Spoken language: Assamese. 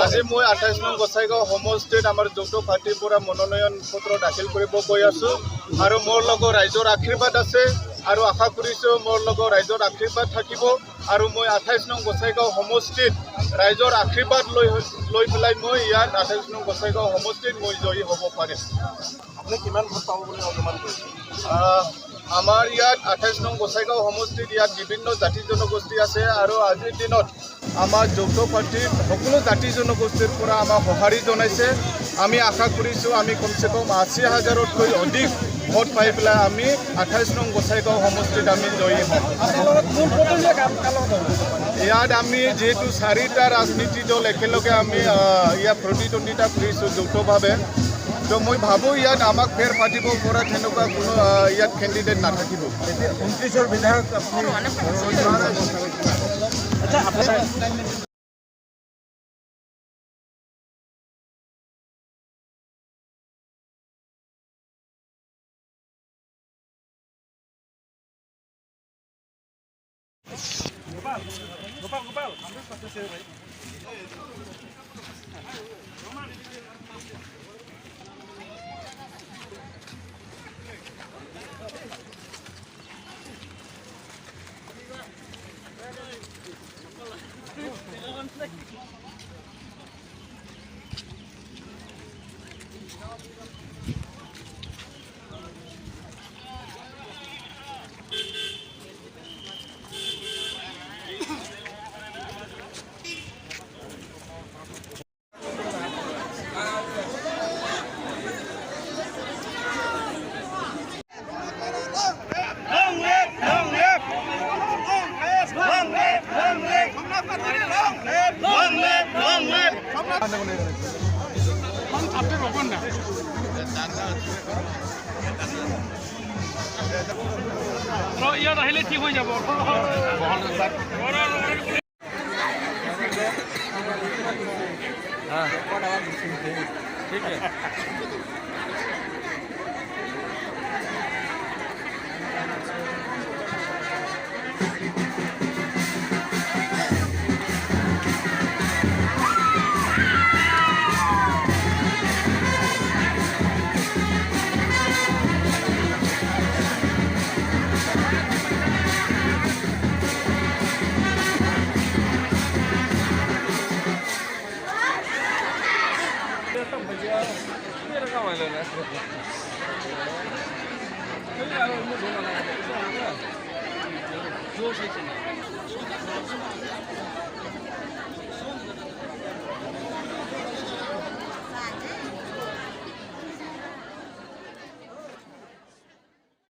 আজি মই 28 নং গোসাইগাঁও সমষ্টিত আমাৰ যৌথ পাৰ্টিৰ পৰা মনোনয়ন পত্ৰ দাখিল কৰিব গৈ আছোঁ আৰু মোৰ লগত ৰাইজৰ আশীৰ্বাদ আছে আৰু আশা কৰিছোঁ মোৰ লগত ৰাইজৰ আশীৰ্বাদ থাকিব আৰু মই 28 নং গোসাইগাঁও সমষ্টিত ৰাইজৰ আশীৰ্বাদ লৈ পেলাই মই ইয়াত 28 নং গোসাইগাঁও সমষ্টিত মই জয়ী হ'ব পাৰিম। আপুনি কিমান ভোট পাব বুলি অনুমান কৰিছে? আমাৰ ইয়াত 28 নং গোসাইগাঁও সমষ্টিত ইয়াত বিভিন্ন জাতি জনগোষ্ঠী আছে আৰু আজিৰ দিনত আমাৰ যৌথ পাৰ্টিৰ সকলো জাতি জনগোষ্ঠীৰ পৰা আমাক সঁহাৰি জনাইছে। আমি আশা কৰিছোঁ আমি কমচে কম 80,000তকৈ অধিক ভোট পাই পেলাই আমি 28 নং গোসাইগাঁও সমষ্টিত আমি জয়ী হ'ম। ইয়াত আমি যিহেতু 4টা ৰাজনীতি দল একেলগে আমি ইয়াত প্ৰতিদ্বন্দ্বিতা কৰিছোঁ যৌথভাৱে, তো মই ভাবোঁ ইয়াত আমাক ফেৰ পাতিব পৰা তেনেকুৱা কোনো ইয়াত কেণ্ডিডেট নাথাকিব। 29ৰ বিধায়ক আপুনি গোপাল ইয়াত আহিলে ঠিক হৈ যাব। ঠিক আছে। Mira cómo le